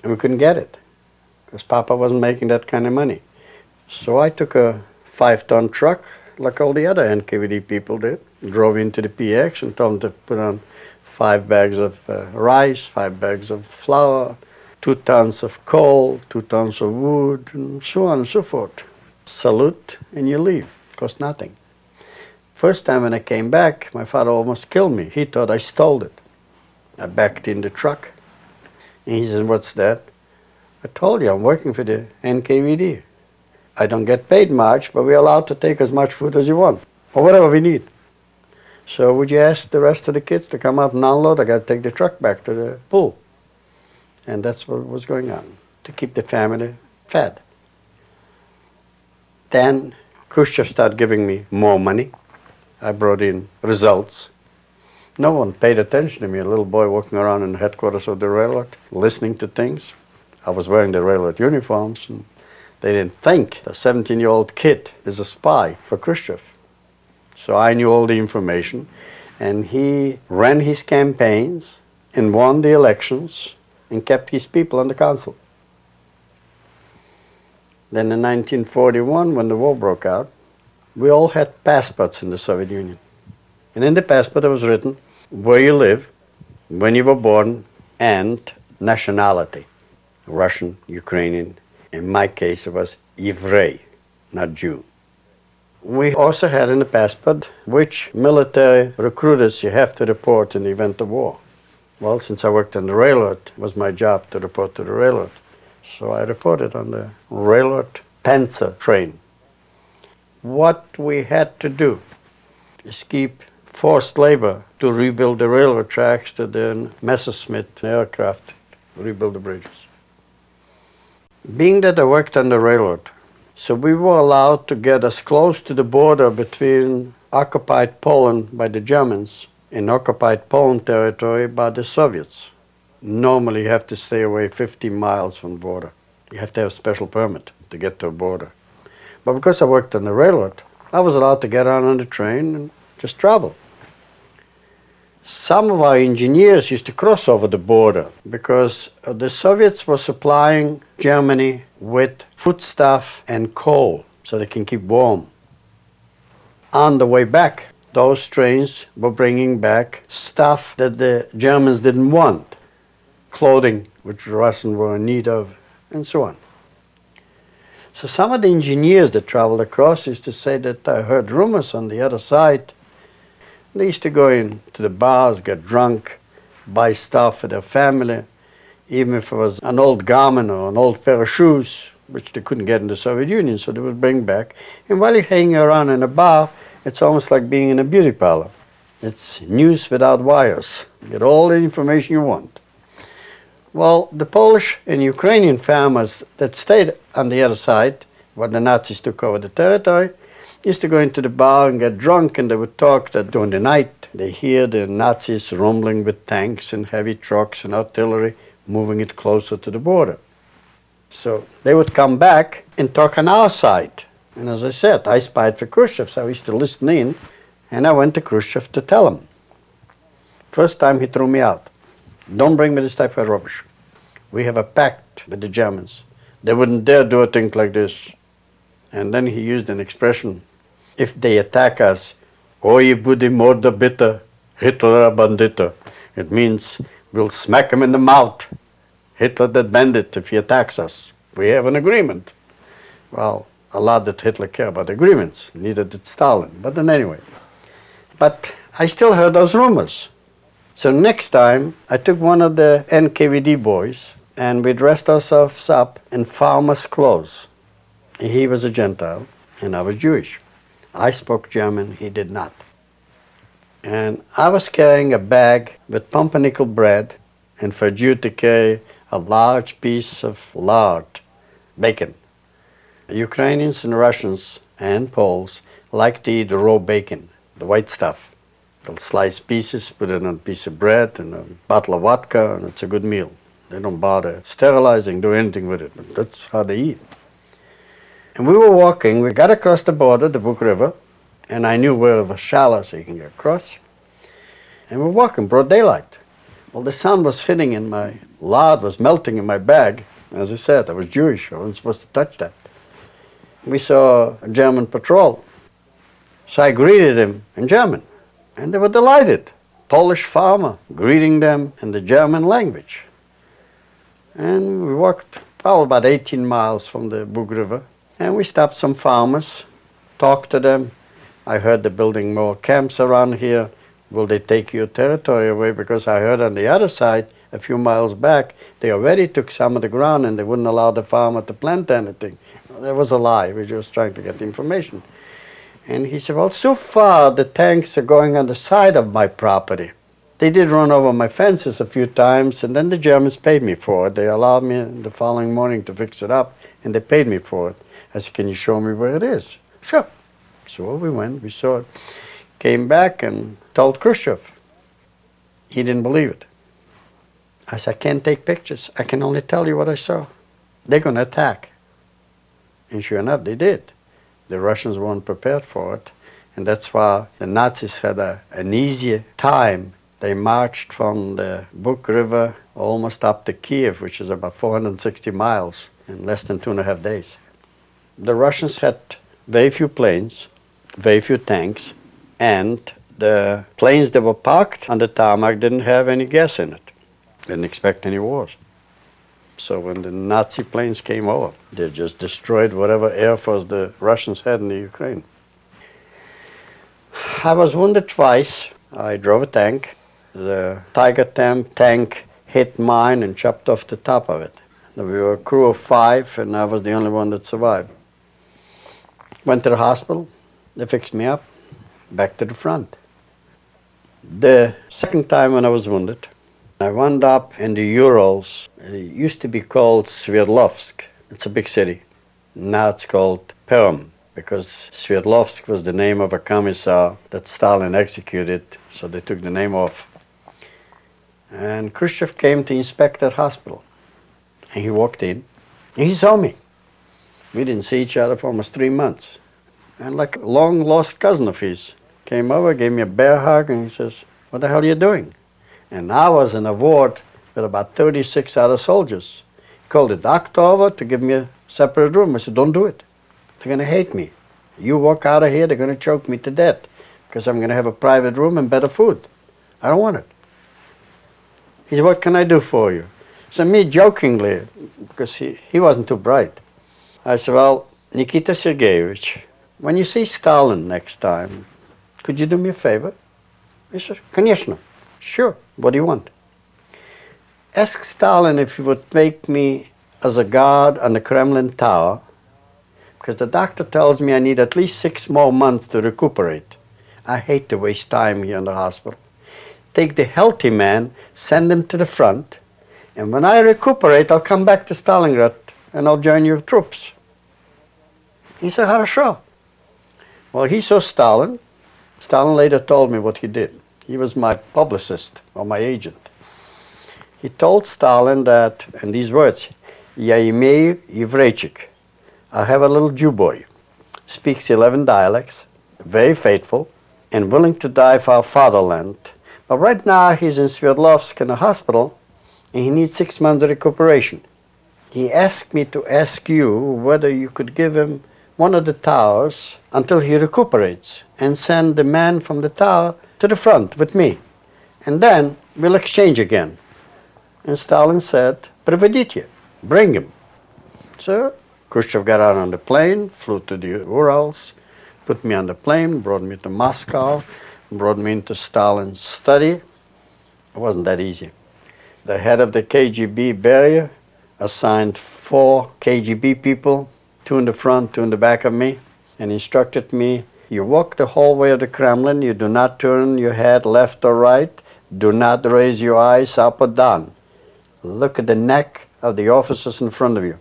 and we couldn't get it because Papa wasn't making that kind of money. So I took a 5-ton truck like all the other NKVD people did, drove into the PX and told them to put on 5 bags of rice, 5 bags of flour, 2 tons of coal, 2 tons of wood, and so on and so forth. Salute, and you leave. Cost nothing. First time when I came back, my father almost killed me. He thought I stole it. I backed in the truck. And he said, "What's that?" I told you, I'm working for the NKVD. I don't get paid much, but we're allowed to take as much food as you want, or whatever we need. So would you ask the rest of the kids to come out and unload? I got to take the truck back to the pool. And that's what was going on, to keep the family fed. Then Khruschev started giving me more money. I brought in results. No one paid attention to me, a little boy walking around in the headquarters of the railroad, listening to things. I was wearing the railroad uniforms, and they didn't think a 17-year-old kid is a spy for Khruschev. So I knew all the information, and he ran his campaigns and won the elections and kept his people on the council. Then in 1941, when the war broke out, we all had passports in the Soviet Union. And in the passport it was written where you live, when you were born, and nationality. Russian, Ukrainian. In my case it was Еврей, not Jew. We also had in the passport which military recruiters you have to report in the event of war. Well, since I worked on the railroad, it was my job to report to the railroad. So I reported on the railroad Panzer train. What we had to do is keep forced labor to rebuild the railroad tracks, to the Messerschmitt aircraft, rebuild the bridges. Being that I worked on the railroad, so we were allowed to get as close to the border between occupied Poland by the Germans and occupied Poland territory by the Soviets. Normally you have to stay away 50 miles from the border. You have to have a special permit to get to a border. But because I worked on the railroad, I was allowed to get on the train and just travel. Some of our engineers used to cross over the border because the Soviets were supplying Germany with foodstuff and coal so they can keep warm. On the way back, those trains were bringing back stuff that the Germans didn't want, clothing which the Russians were in need of, and so on. So some of the engineers that traveled across used to say that I heard rumors on the other side. They used to go into the bars, get drunk, buy stuff for their family, even if it was an old garment or an old pair of shoes, which they couldn't get in the Soviet Union, so they would bring back. And while you're hanging around in a bar, it's almost like being in a beauty parlor. It's news without wires. You get all the information you want. Well, the Polish and Ukrainian farmers that stayed on the other side, where the Nazis took over the territory, used to go into the bar and get drunk, and they would talk that during the night they hear the Nazis rumbling with tanks and heavy trucks and artillery moving it closer to the border. So they would come back and talk on our side. And as I said, I spied for Khruschev, so I used to listen in, and I went to Khruschev to tell him. First time he threw me out. Don't bring me this type of rubbish. We have a pact with the Germans. They wouldn't dare do a thing like this. And then he used an expression, if they attack us, oi budi morda bitter, Hitler bandita. It means we'll smack him in the mouth. Hitler that bandit if he attacks us. We have an agreement. Well, a lot did Hitler care about agreements, neither did Stalin. But then anyway. But I still heard those rumors. So next time, I took one of the NKVD boys, and we dressed ourselves up in farmer's clothes. He was a Gentile, and I was Jewish. I spoke German, he did not. And I was carrying a bag with pumpernickel bread, and for a Jew to carry a large piece of lard, bacon. The Ukrainians and Russians and Poles like to eat raw bacon, the white stuff. They'll slice pieces, put it on a piece of bread and a bottle of vodka, and it's a good meal. They don't bother sterilizing, do anything with it, but that's how they eat. And we were walking, we got across the border, the Buk River, and I knew where it was shallow so you can get across. And we're walking, broad daylight. Well, the sun was hitting in my lard, was melting in my bag. As I said, I was Jewish. I wasn't supposed to touch that. We saw a German patrol. So I greeted him in German, and they were delighted. Polish farmer greeting them in the German language. And we walked probably about 18 miles from the Bug River, and we stopped some farmers, talked to them. I heard they're building more camps around here. Will they take your territory away? Because I heard on the other side, a few miles back, they already took some of the ground and they wouldn't allow the farmer to plant anything. That was a lie. We were just trying to get the information. And he said, well, so far the tanks are going on the side of my property. They did run over my fences a few times, and then the Germans paid me for it. They allowed me the following morning to fix it up, and they paid me for it. I said, can you show me where it is? Sure. So we went, we saw it. Came back and told Khruschev. He didn't believe it. I said, I can't take pictures. I can only tell you what I saw. They're going to attack. And sure enough, they did. The Russians weren't prepared for it. And that's why the Nazis had an easier time. They marched from the Bug River almost up to Kiev, which is about 460 miles, in less than 2.5 days. The Russians had very few planes, very few tanks, and the planes that were parked on the tarmac didn't have any gas in it. Didn't expect any wars. So when the Nazi planes came over, they just destroyed whatever air force the Russians had in the Ukraine. I was wounded twice. I drove a tank. The Tiger tank hit mine and chopped off the top of it. We were a crew of 5, and I was the only one that survived. Went to the hospital. They fixed me up. Back to the front. The second time when I was wounded, I wound up in the Urals. It used to be called Sverdlovsk. It's a big city. Now it's called Perm, because Sverdlovsk was the name of a commissar that Stalin executed, so they took the name off. And Khruschev came to inspect that hospital. And he walked in, and he saw me. We didn't see each other for almost 3 months. And like a long-lost cousin of his, came over, gave me a bear hug, and he says, what the hell are you doing? And I was in a ward with about 36 other soldiers. He called the doctor over to give me a separate room. I said, don't do it. They're going to hate me. You walk out of here, they're going to choke me to death because I'm going to have a private room and better food. I don't want it. He said, what can I do for you? So me jokingly, because he wasn't too bright, I said, well, Nikita Sergeyevich, when you see Stalin next time, could you do me a favor? He said, конечно. Sure. What do you want? Ask Stalin if he would take me as a guard on the Kremlin Tower, because the doctor tells me I need at least 6 more months to recuperate. I hate to waste time here in the hospital. Take the healthy man, send him to the front, and when I recuperate, I'll come back to Stalingrad and I'll join your troops. He said, хорошо. Well, he saw Stalin. Stalin later told me what he did. He was my publicist or my agent. He told Stalin that, in these words, Я имею еврейчик. I have a little Jew boy, speaks 11 dialects, very faithful, and willing to die for our fatherland. But right now he's in Sverdlovsk in a hospital, and he needs 6 months of recuperation. He asked me to ask you whether you could give him one of the towers until he recuperates, and send the man from the tower to the front with me. And then we'll exchange again. And Stalin said, Приводите, bring him. So Khruschev got out on the plane, flew to the Urals, put me on the plane, brought me to Moscow, brought me into Stalin's study. It wasn't that easy. The head of the KGB barrier assigned 4 KGB people, 2 in the front, 2 in the back of me, and instructed me, you walk the hallway of the Kremlin, you do not turn your head left or right, do not raise your eyes up or down. Look at the neck of the officers in front of you.